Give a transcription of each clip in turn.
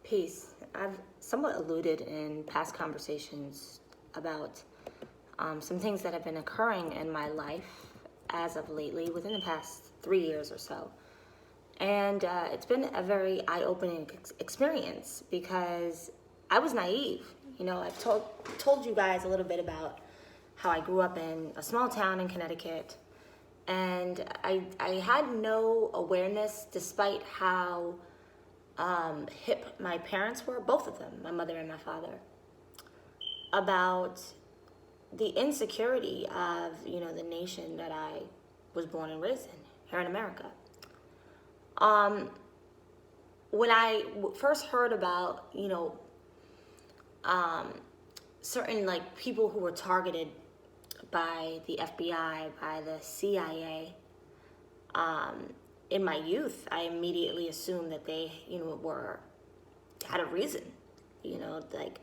Peace. I've somewhat alluded in past conversations about some things that have been occurring in my life as of lately, within the past 3 years or so. And it's been a very eye-opening experience because I was naive. You know, I've told you guys a little bit about how I grew up in a small town in Connecticut, and I had no awareness, despite how hip my parents were, both of them, my mother and my father, about the insecurity of, you know, the nation that I was born and raised in, here in America. When I first heard about, you know, certain like people who were targeted by the FBI, by the CIA, in my youth, I immediately assumed that they, you know, had a reason, you know, like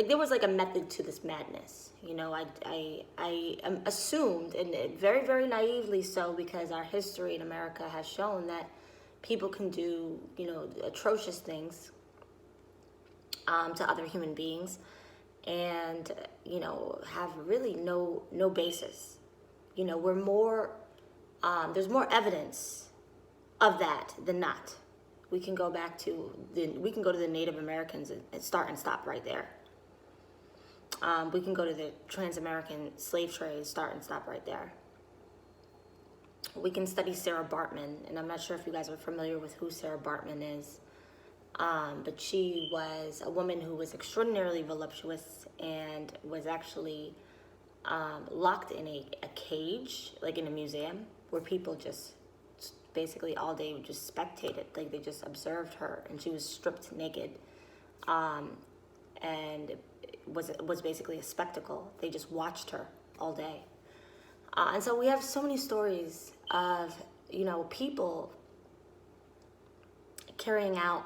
there was like a method to this madness, you know. I assumed, and very, very naively so, because our history in America has shown that people can do, you know, atrocious things to other human beings, and, you know, have really no basis. You know, we're more, there's more evidence of that than not. We can go to the Native Americans and start and stop right there. We can go to the Trans-American slave trade, start and stop right there. We can study Sarah Baartman, and I'm not sure if you guys are familiar with who Sarah Baartman is, but she was a woman who was extraordinarily voluptuous and was actually locked in a cage, like in a museum, where people just basically all day just spectated, like they just observed her, and she was stripped naked, and it was basically a spectacle. They just watched her all day. And so we have so many stories of, you know, people carrying out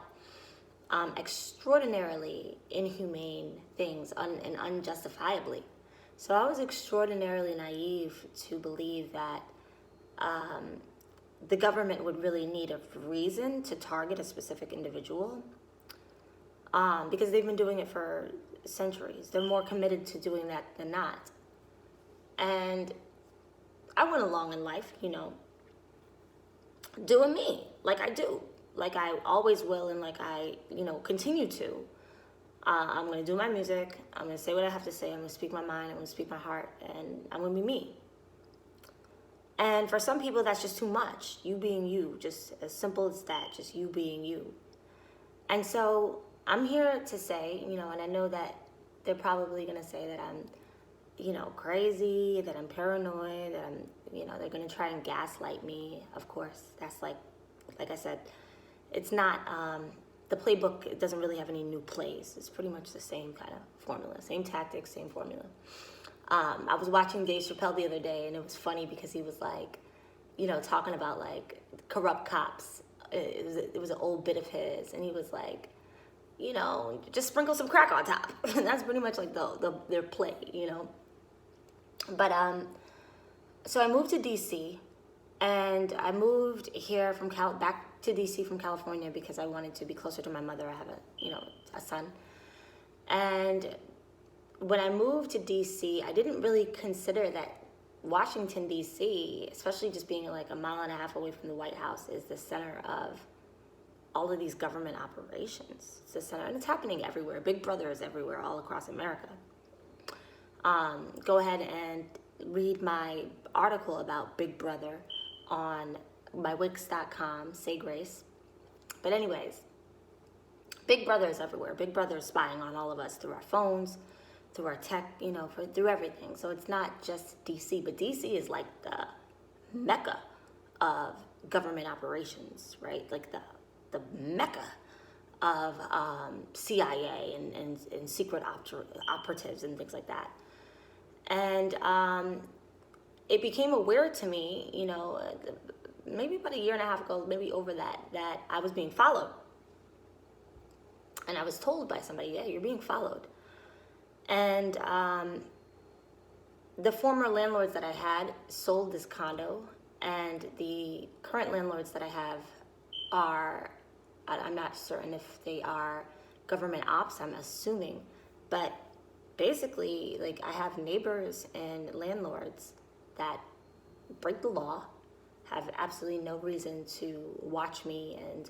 extraordinarily inhumane things and unjustifiably. So I was extraordinarily naive to believe that the government would really need a reason to target a specific individual, because they've been doing it for centuries. They're more committed to doing that than not. And I went along in life, you know, doing me, like I do, like I always will, and like I, you know, continue to. I'm going to do my music. I'm going to say what I have to say. I'm going to speak my mind. I'm going to speak my heart, and I'm going to be me. And for some people, that's just too much. You being you, just as simple as that, just you being you. And so I'm here to say, you know, and I know that they're probably going to say that I'm, you know, crazy, that I'm paranoid, that I'm, you know, they're going to try and gaslight me. Of course, that's like I said, it's not, the playbook, it doesn't really have any new plays. It's pretty much the same kind of formula, same tactics, same formula. I was watching Dave Chappelle the other day, and it was funny because he was like, you know, talking about like corrupt cops. It was an old bit of his, and he was like, you know, just sprinkle some crack on top. And that's pretty much like their play, you know. But so I moved to DC, and I moved here from back to DC from California because I wanted to be closer to my mother. I have a son, and when I moved to DC, I didn't really consider that Washington, DC, especially just being like a mile and a half away from the White House, is the center of all of these government operations. It's the center, and it's happening everywhere. Big Brother is everywhere, all across America. Go ahead and read my article about Big Brother on my Wix.com, say grace. But anyways, Big Brother is everywhere. Big Brother is spying on all of us through our phones, through our tech, you know, through everything. So it's not just DC, but DC is like the mecca of government operations, right? Like the mecca of CIA and secret operatives and things like that. And it became aware to me, you know, maybe about a year and a half ago, maybe over that I was being followed. And I was told by somebody, yeah, you're being followed. And the former landlords that I had sold this condo, and the current landlords that I have are, I'm not certain if they are government ops, I'm assuming. But basically, like, I have neighbors and landlords that break the law, have absolutely no reason to watch me and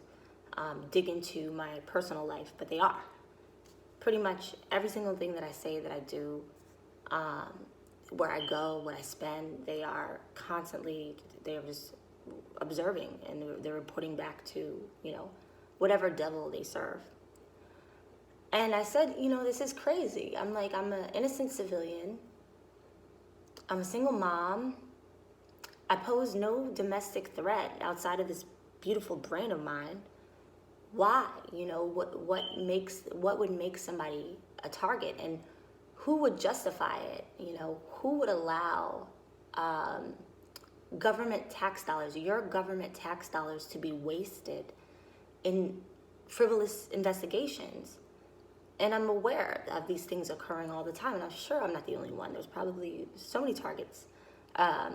dig into my personal life, but they are. Pretty much every single thing that I say, that I do, where I go, what I spend, they are just observing, and they're reporting back to, whatever devil they serve. And I said, this is crazy. I'm like, I'm an innocent civilian. I'm a single mom. I pose no domestic threat outside of this beautiful brain of mine. Why? What would make somebody a target, and who would justify it? Who would allow government tax dollars, your government tax dollars, to be wasted in frivolous investigations? And I'm aware of these things occurring all the time, and I'm sure I'm not the only one. There's probably so many targets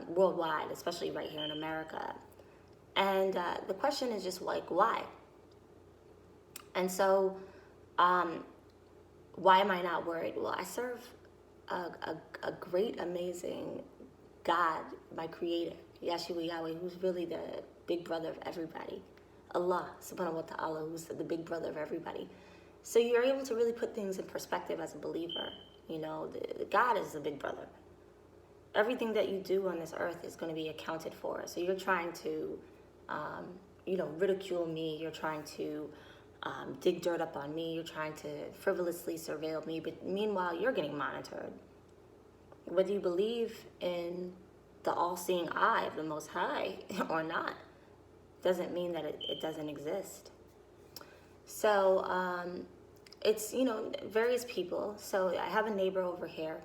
worldwide, especially right here in America. And the question is just like, why? And so, why am I not worried? Well, I serve a great, amazing God, my creator, Yahshua Yahweh, who's really the big brother of everybody. Allah, subhanahu wa ta'ala, who's the big brother of everybody. So you're able to really put things in perspective as a believer. God is the big brother. Everything that you do on this earth is going to be accounted for. So you're trying to, ridicule me. You're trying to dig dirt up on me. You're trying to frivolously surveil me. But meanwhile, you're getting monitored. Whether you believe in the all-seeing eye of the Most High or not, doesn't mean that it doesn't exist. So it's, various people. So I have a neighbor over here.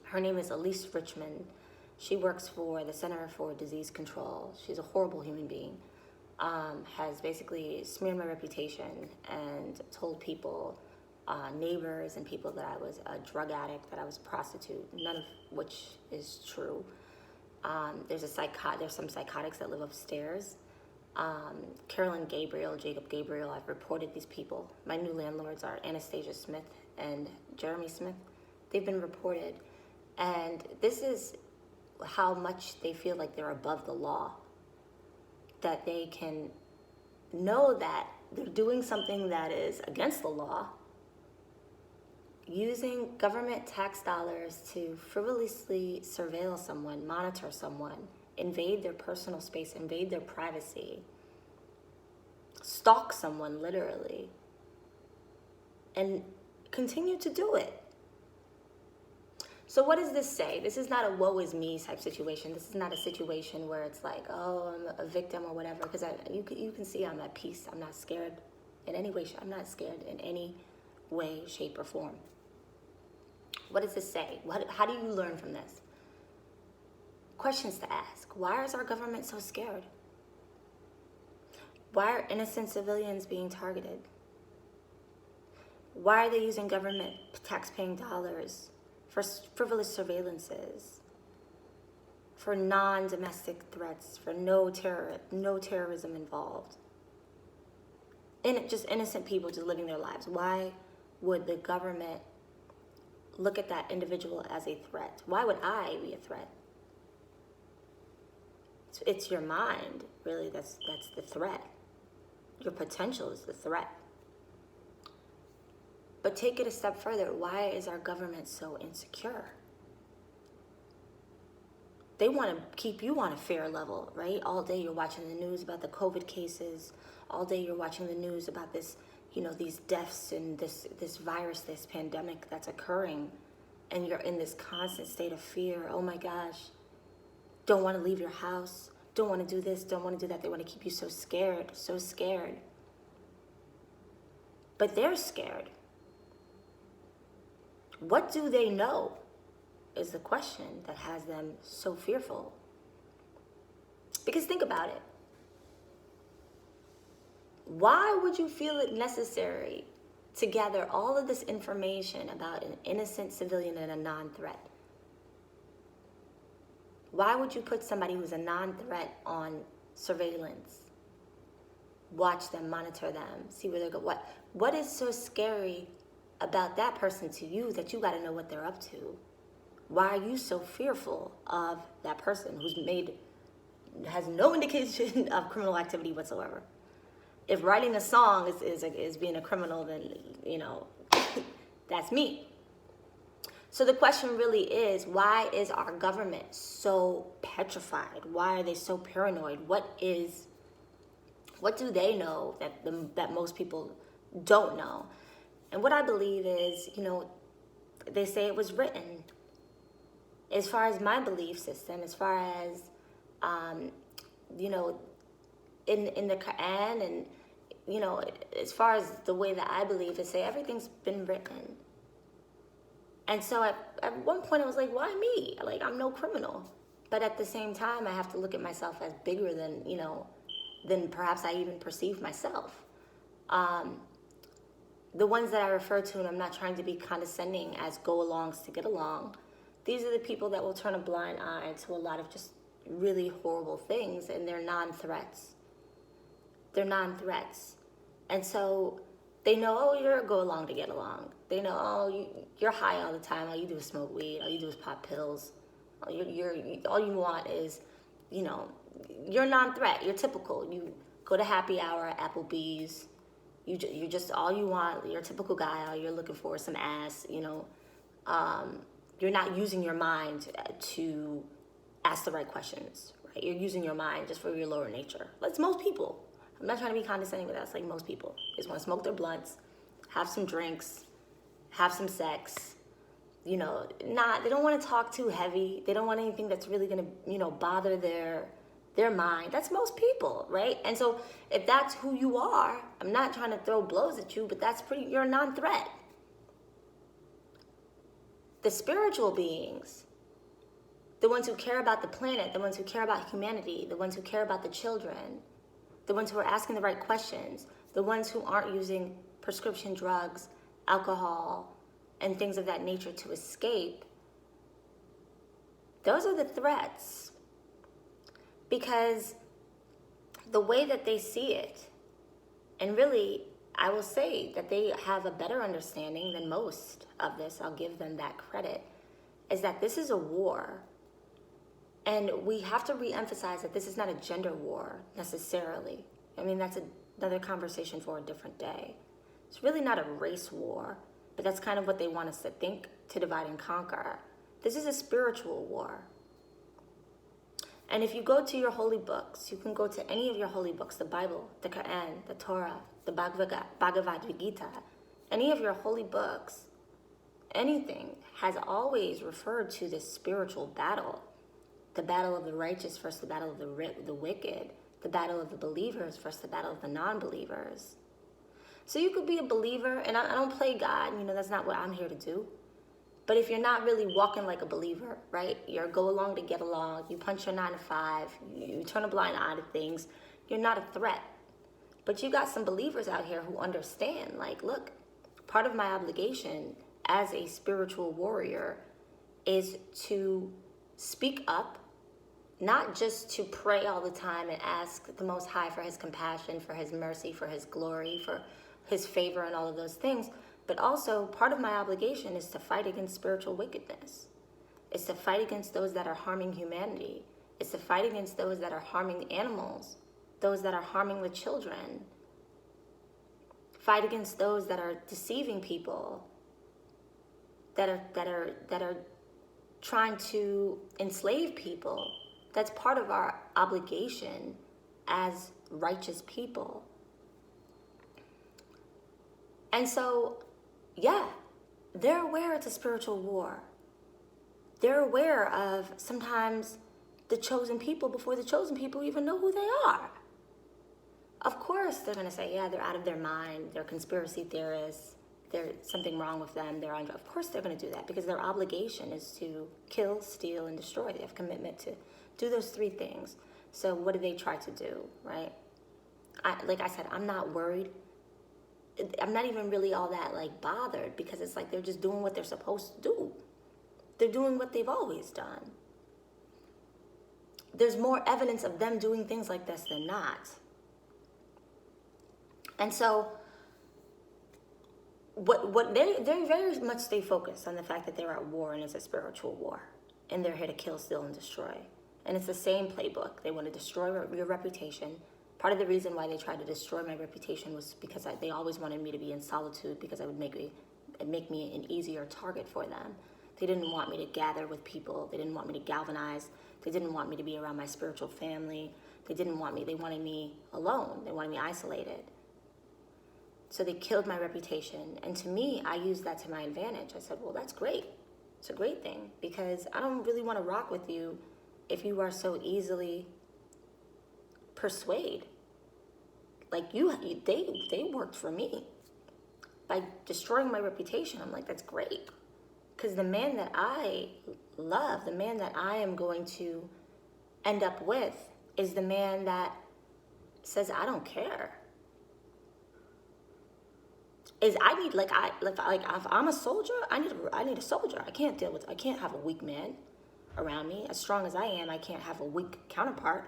Her name is Elise Richmond. She works for the Center for Disease Control. She's a horrible human being. Has basically smeared my reputation and told people, neighbors and people, that I was a drug addict, that I was a prostitute, none of which is true. There's some psychotics that live upstairs. Carolyn Gabriel, Jacob Gabriel, I've reported these people. My new landlords are Anastasia Smith and Jeremy Smith. They've been reported. And this is how much they feel like they're above the law. That they can know that they're doing something that is against the law, using government tax dollars to frivolously surveil someone, monitor someone, invade their personal space, invade their privacy, stalk someone literally, and continue to do it. So what does this say? This is not a woe is me type situation. This is not a situation where it's like, oh, I'm a victim or whatever, because you can see I'm at peace. I'm not scared in any way. I'm not scared in any way, shape, or form. What does this say? How do you learn from this? Questions to ask. Why is our government so scared? Why are innocent civilians being targeted? Why are they using government tax-paying dollars for frivolous surveillances, for non-domestic threats, for no terrorism involved? And just innocent people just living their lives. Why would the government look at that individual as a threat? Why would I be a threat? It's your mind, really, that's the threat. Your potential is the threat. But take it a step further. Why is our government so insecure? They want to keep you on a fear level, right? All day you're watching the news about the COVID cases. All day you're watching the news about this, these deaths and this virus, this pandemic that's occurring. And you're in this constant state of fear. Oh my gosh. Don't want to leave your house. Don't want to do this. Don't want to do that. They want to keep you so scared, so scared. But they're scared. What do they know is the question that has them so fearful. Because think about it. Why would you feel it necessary to gather all of this information about an innocent civilian and a non-threat? Why would you put somebody who's a non-threat on surveillance? watch them, monitor them, see where they're going. What is so scary about that person to you that you got to know what they're up to? Why are you so fearful of that person has no indication of criminal activity whatsoever? If writing a song is being a criminal, then, that's me. So the question really is, why is our government so petrified? Why are they so paranoid? What do they know that most people don't know? And what I believe is, they say it was written. As far as my belief system, as far as, in the Quran and, as far as the way that I believe, it say everything's been written. And so at one point I was like, why me? Like, I'm no criminal. But at the same time, I have to look at myself as bigger than perhaps I even perceive myself. The ones that I refer to, and I'm not trying to be condescending as go-alongs to get along, these are the people that will turn a blind eye to a lot of just really horrible things, and they're non-threats. They're non-threats. And so they know, oh, you're a go-along to get along. They know, oh, you're high all the time. All you do is smoke weed. All you do is pop pills. All you want is, you're non-threat. You're typical. You go to happy hour at Applebees. You just, all you want, you're a typical guy. All you're looking for is some ass, You're not using your mind to ask the right questions, right? You're using your mind just for your lower nature. That's most people. I'm not trying to be condescending, but that's like most people. They just want to smoke their blunts, have some drinks, have some sex. They don't want to talk too heavy. They don't want anything that's really going to, bother their mind. That's most people, right? And so if that's who you are, I'm not trying to throw blows at you, but you're a non-threat. The spiritual beings, the ones who care about the planet, the ones who care about humanity, the ones who care about the children, the ones who are asking the right questions, the ones who aren't using prescription drugs, alcohol, and things of that nature to escape, those are the threats. Because the way that they see it, and really, I will say that they have a better understanding than most of this, I'll give them that credit, is that this is a war. And we have to re-emphasize that this is not a gender war necessarily. I mean, that's another conversation for a different day. It's really not a race war, but that's kind of what they want us to think, to divide and conquer. This is a spiritual war. And if you go to your holy books, you can go to any of your holy books, the Bible, the Quran, the Torah, the Bhagavad Gita, any of your holy books, anything has always referred to this spiritual battle. The battle of the righteous versus the battle of the wicked. The battle of the believers versus the battle of the non-believers. So you could be a believer, and I don't play God, that's not what I'm here to do. But if you're not really walking like a believer, right? You're go along to get along. You punch your 9 to 5. You turn a blind eye to things. You're not a threat. But you got some believers out here who understand, like, look, part of my obligation as a spiritual warrior is to speak up, not just to pray all the time and ask the Most High for his compassion, for his mercy, for his glory, for his favor and all of those things, but also part of my obligation is to fight against spiritual wickedness. It's to fight against those that are harming humanity. It's to fight against those that are harming animals, those that are harming the children. Fight against those that are deceiving people, that are trying to enslave people. That's part of our obligation as righteous people. And so, yeah, they're aware it's a spiritual war. They're aware of sometimes the chosen people before the chosen people even know who they are. Of course, they're going to say, yeah, they're out of their mind. They're conspiracy theorists. There's something wrong with them. Of course they're going to do that because their obligation is to kill, steal, and destroy. They have commitment to do those 3 things. So what do they try to do, right? Like I said, I'm not worried. I'm not even really all that bothered because it's like they're just doing what they're supposed to do. They're doing what they've always done. There's more evidence of them doing things like this than not. And so what they very much stay focused on the fact that they're at war and it's a spiritual war, and they're here to kill, steal, and destroy. And it's the same playbook. They want to destroy your reputation. Part of the reason why they tried to destroy my reputation was because they always wanted me to be in solitude, because I would make me an easier target for them. They didn't want me to gather with people. They didn't want me to galvanize. They didn't want me to be around my spiritual family. They wanted me alone. They wanted me isolated. So they killed my reputation. And to me, I used that to my advantage. I said, well, that's great. It's a great thing, because I don't really want to rock with you if you are so easily persuaded. Like they worked for me by destroying my reputation. I'm like, that's great. Because the man that I love, the man that I am going to end up with, is the man that says, I don't care. If I'm a soldier, I need a soldier. I can't have a weak man around me. As strong as I am, I can't have a weak counterpart.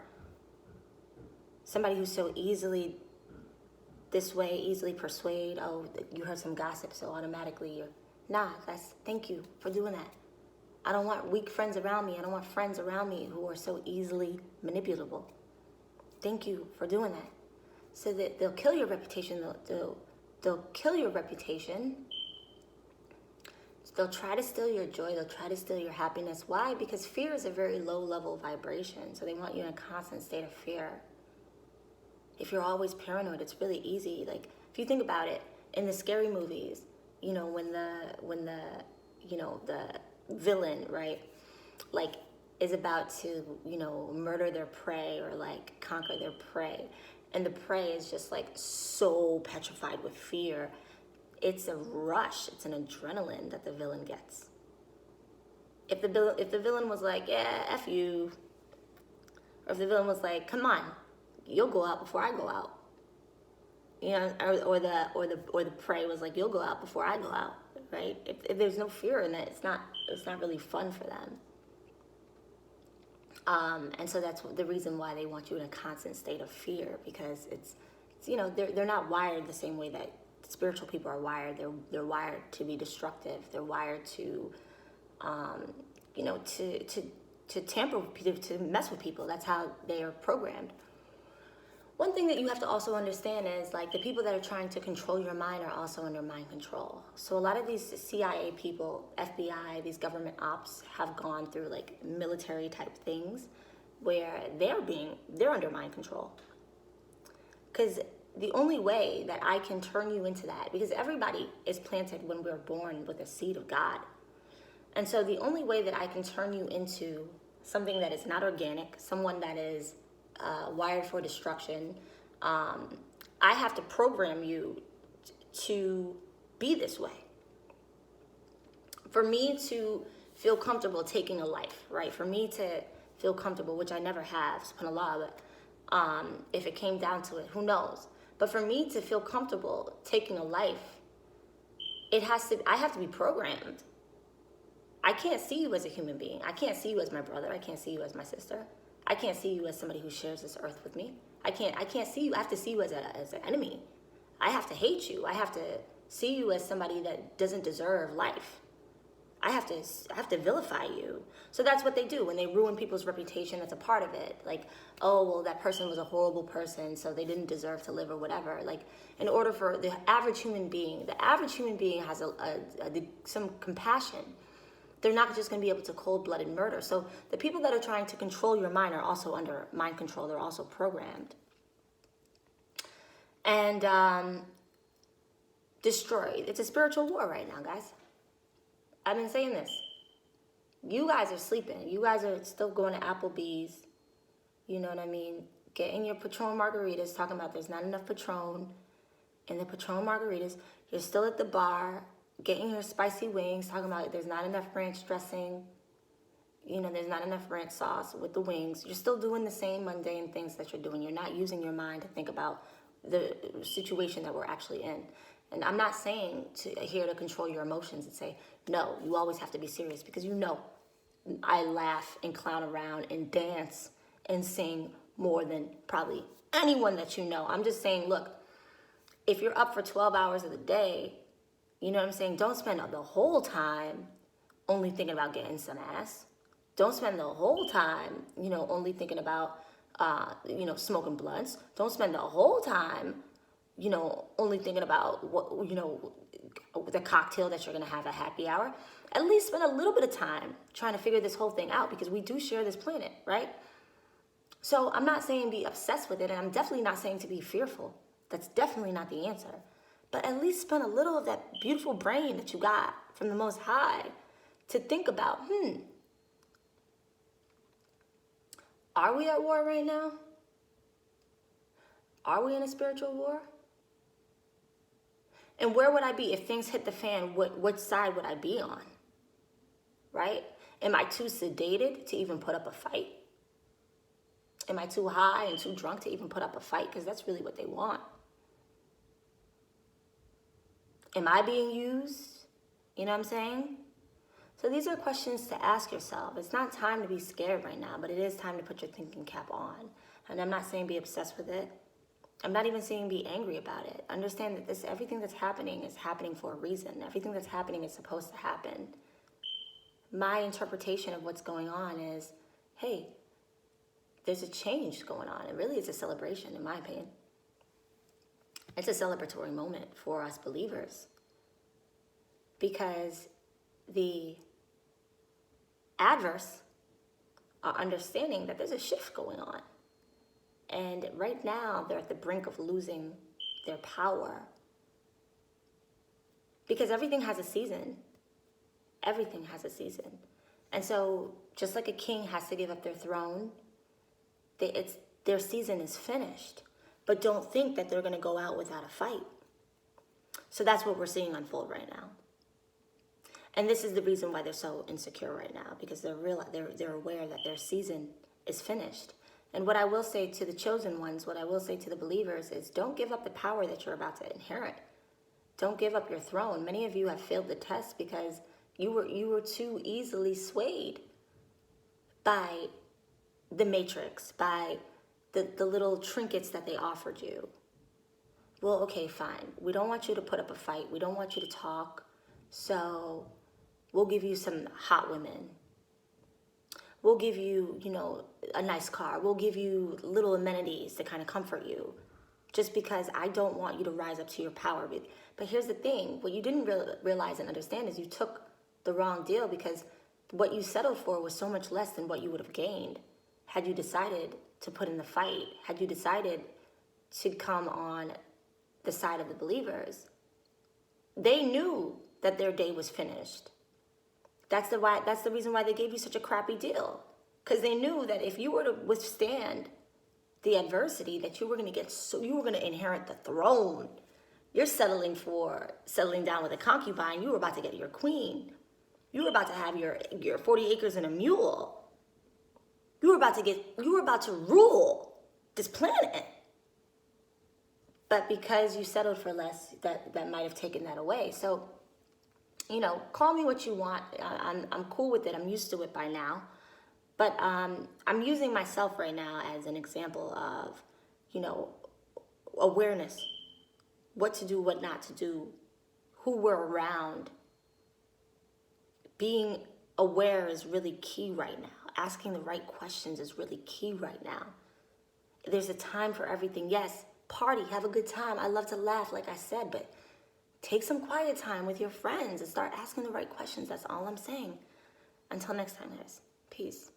Somebody who's so easily this way, easily persuade. Oh, you heard some gossip, so automatically you're, thank you for doing that. I don't want weak friends around me. I don't want friends around me who are so easily manipulable. Thank you for doing that. So that they'll kill your reputation. They'll kill your reputation. They'll try to steal your joy. They'll try to steal your happiness. Why? Because fear is a very low level vibration. So they want you in a constant state of fear. If you're always paranoid, it's really easy. Like, if you think about it, in the scary movies, when the villain, right, like, is about to, murder their prey or like conquer their prey, and the prey is just like so petrified with fear, it's a rush, it's an adrenaline that the villain gets. If the villain was like, yeah, F you, or if the villain was like, come on, you'll go out before I go out, or the prey was like, you'll go out before I go out, right? If there's no fear in it, it's not really fun for them. And so that's the reason why they want you in a constant state of fear, because it's they're not wired the same way that spiritual people are wired. They're wired to be destructive. They're wired to to tamper with people, to mess with people. That's how they are programmed. One thing that you have to also understand is, like, the people that are trying to control your mind are also under mind control. So a lot of these CIA people, FBI, these government ops have gone through like military type things where they're under mind control. Because the only way that I can turn you into that, because everybody is planted when we're born with a seed of God. And so the only way that I can turn you into something that is not organic, someone that is wired for destruction, I have to program you to be this way. For me to feel comfortable taking a life, right? For me to feel comfortable, which I never have, subhanAllah, but if it came down to it, who knows? But for me to feel comfortable taking a life, I have to be programmed. I can't see you as a human being. I can't see you as my brother. I can't see you as my sister. I can't see you as somebody who shares this earth with me. I can't see you. I have to see you as an enemy. I have to hate you. I have to see you as somebody that doesn't deserve life. I have to vilify you. So that's what they do when they ruin people's reputation. That's a part of it. Like, oh, well, that person was a horrible person, so they didn't deserve to live or whatever. Like, in order for the average human being has some compassion. They're not just going to be able to cold-blooded murder. So the people that are trying to control your mind are also under mind control. They're also programmed. And destroyed. It's a spiritual war right now, guys. I've been saying this. You guys are sleeping. You guys are still going to Applebees. You know what I mean? Getting your Patron margaritas, talking about there's not enough Patron in the Patron margaritas. You're still at the bar, getting your spicy wings, talking about there's not enough ranch dressing. There's not enough ranch sauce with the wings. You're still doing the same mundane things that you're doing. You're not using your mind to think about the situation that we're actually in. And I'm not saying here to control your emotions and say, no, you always have to be serious, because I laugh and clown around and dance and sing more than probably anyone that you know. I'm just saying, look, if you're up for 12 hours of the day, you know what I'm saying? Don't spend the whole time only thinking about getting some ass. Don't spend the whole time, only thinking about, smoking blunts. Don't spend the whole time, only thinking about the cocktail that you're going to have at happy hour. At least spend a little bit of time trying to figure this whole thing out, because we do share this planet, right? So I'm not saying be obsessed with it, and I'm definitely not saying to be fearful. That's definitely not the answer. But at least spend a little of that beautiful brain that you got from the Most High to think about, are we at war right now? Are we in a spiritual war? And where would I be if things hit the fan? What side would I be on? Right? Am I too sedated to even put up a fight? Am I too high and too drunk to even put up a fight? Because that's really what they want. Am I being used? You know what I'm saying? So these are questions to ask yourself. It's not time to be scared right now, but it is time to put your thinking cap on. And I'm not saying be obsessed with it. I'm not even saying be angry about it. Understand that everything that's happening is happening for a reason. Everything that's happening is supposed to happen. My interpretation of what's going on is, hey, there's a change going on. And really, it's a celebration, in my opinion. It's a celebratory moment for us believers, because the adverse are understanding that there's a shift going on. And right now, they're at the brink of losing their power, because everything has a season. Everything has a season. And so just like a king has to give up their throne, their season is finished. But don't think that they're going to go out without a fight. So that's what we're seeing unfold right now. And this is the reason why they're so insecure right now, because they're aware that their season is finished. And what I will say to the chosen ones, what I will say to the believers is, don't give up the power that you're about to inherit. Don't give up your throne. Many of you have failed the test because you were too easily swayed by the matrix, by the little trinkets that they offered you. Well, okay, fine. We don't want you to put up a fight. We don't want you to talk. So we'll give you some hot women. We'll give you, a nice car. We'll give you little amenities to kind of comfort you, just because I don't want you to rise up to your power. But here's the thing. What you didn't realize and understand is you took the wrong deal, because what you settled for was so much less than what you would have gained had you decided to put in the fight, had you decided to come on the side of the believers. They knew that their day was finished. That's the reason why they gave you such a crappy deal, because they knew that if you were to withstand the adversity, that you were going to inherit the throne. You're settling down with a concubine. You were about to get your queen. You were about to have your 40 acres and a mule. You were about to rule this planet. But because you settled for less, that might have taken that away. So, call me what you want. I'm cool with it. I'm used to it by now. But I'm using myself right now as an example of, awareness. What to do, what not to do, who we're around. Being aware is really key right now. Asking the right questions is really key right now. There's a time for everything. Yes, party, have a good time. I love to laugh, like I said, but take some quiet time with your friends and start asking the right questions. That's all I'm saying. Until next time, guys. Peace.